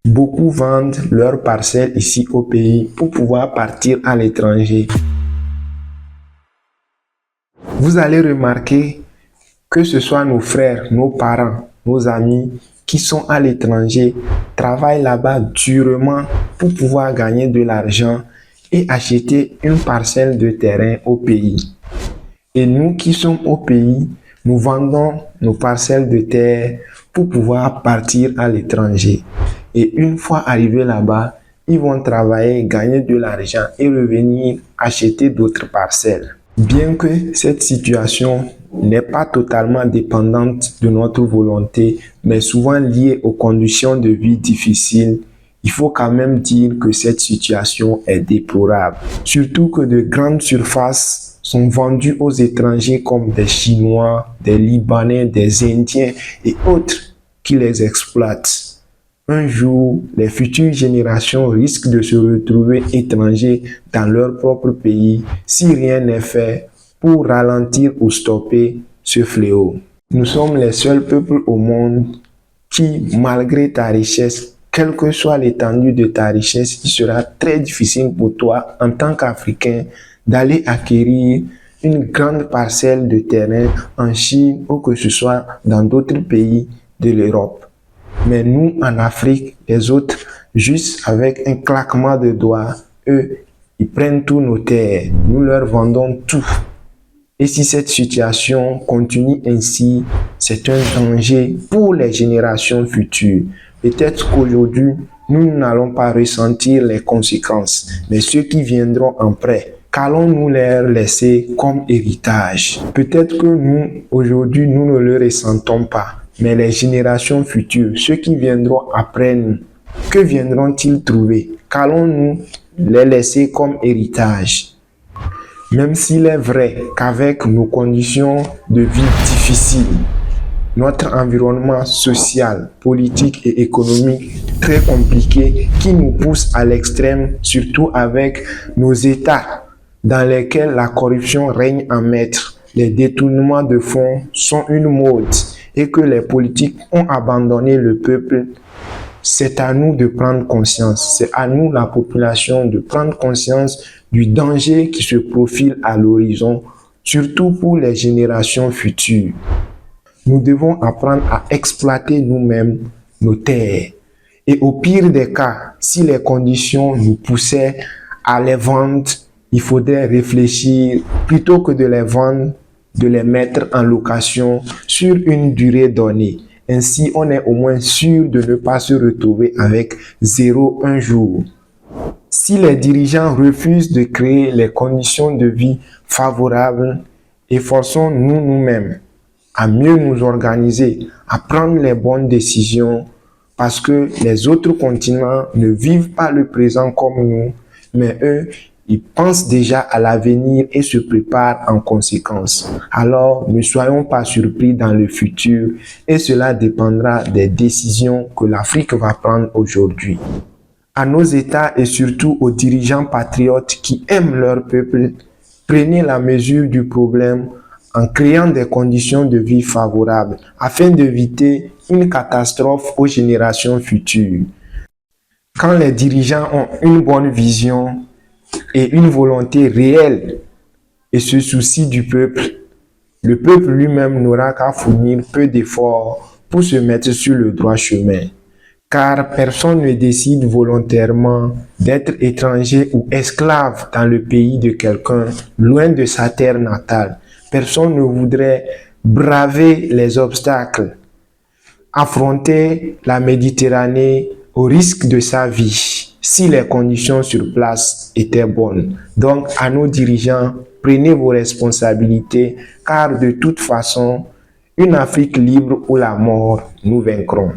Beaucoup vendent leurs parcelles ici au pays pour pouvoir partir à l'étranger. Vous allez remarquer que ce soit nos frères, nos parents, nos amis qui sont à l'étranger, travaillent là-bas durement pour pouvoir gagner de l'argent et acheter une parcelle de terrain au pays. Et nous qui sommes au pays, nous vendons nos parcelles de terre pour pouvoir partir à l'étranger. Et une fois arrivés là-bas, ils vont travailler, gagner de l'argent et revenir acheter d'autres parcelles. Bien que cette situation n'est pas totalement dépendante de notre volonté, mais souvent liée aux conditions de vie difficiles, il faut quand même dire que cette situation est déplorable. Surtout que de grandes surfaces sont vendues aux étrangers comme des Chinois, des Libanais, des Indiens et autres qui les exploitent. Un jour, les futures générations risquent de se retrouver étrangers dans leur propre pays si rien n'est fait pour ralentir ou stopper ce fléau. Nous sommes les seuls peuples au monde qui, malgré ta richesse, quelle que soit l'étendue de ta richesse, il sera très difficile pour toi, en tant qu'Africain, d'aller acquérir une grande parcelle de terrain en Chine ou que ce soit dans d'autres pays de l'Europe. Mais nous, en Afrique, les autres, juste avec un claquement de doigts, eux, ils prennent tous nos terres. Nous leur vendons tout. Et si cette situation continue ainsi, c'est un danger pour les générations futures. Peut-être qu'aujourd'hui, nous n'allons pas ressentir les conséquences, mais ceux qui viendront après, qu'allons-nous leur laisser comme héritage? Peut-être que nous, aujourd'hui, nous ne le ressentons pas. Mais les générations futures, ceux qui viendront après nous, que viendront-ils trouver? Qu'allons-nous les laisser comme héritage? Même s'il est vrai qu'avec nos conditions de vie difficiles, notre environnement social, politique et économique très compliqué qui nous pousse à l'extrême, surtout avec nos États dans lesquels la corruption règne en maître, les détournements de fonds sont une mode et que les politiques ont abandonné le peuple, c'est à nous de prendre conscience, c'est à nous, la population, de prendre conscience du danger qui se profile à l'horizon, surtout pour les générations futures. Nous devons apprendre à exploiter nous-mêmes nos terres. Et au pire des cas, si les conditions nous poussaient à les vendre, il faudrait réfléchir plutôt que de les vendre, de les mettre en location sur une durée donnée. Ainsi, on est au moins sûr de ne pas se retrouver avec zéro un jour. Si les dirigeants refusent de créer les conditions de vie favorables, efforçons-nous nous-mêmes à mieux nous organiser, à prendre les bonnes décisions, parce que les autres continents ne vivent pas le présent comme nous, mais eux, ils pensent déjà à l'avenir et se préparent en conséquence. Alors, ne soyons pas surpris dans le futur et cela dépendra des décisions que l'Afrique va prendre aujourd'hui. À nos États et surtout aux dirigeants patriotes qui aiment leur peuple, prenez la mesure du problème en créant des conditions de vie favorables afin d'éviter une catastrophe aux générations futures. Quand les dirigeants ont une bonne vision et une volonté réelle et se soucient du peuple, le peuple lui-même n'aura qu'à fournir peu d'efforts pour se mettre sur le droit chemin. Car personne ne décide volontairement d'être étranger ou esclave dans le pays de quelqu'un, loin de sa terre natale. Personne ne voudrait braver les obstacles, affronter la Méditerranée au risque de sa vie, si les conditions sur place étaient bonnes. Donc, à nos dirigeants, prenez vos responsabilités, car de toute façon, une Afrique libre ou la mort, nous vaincrons.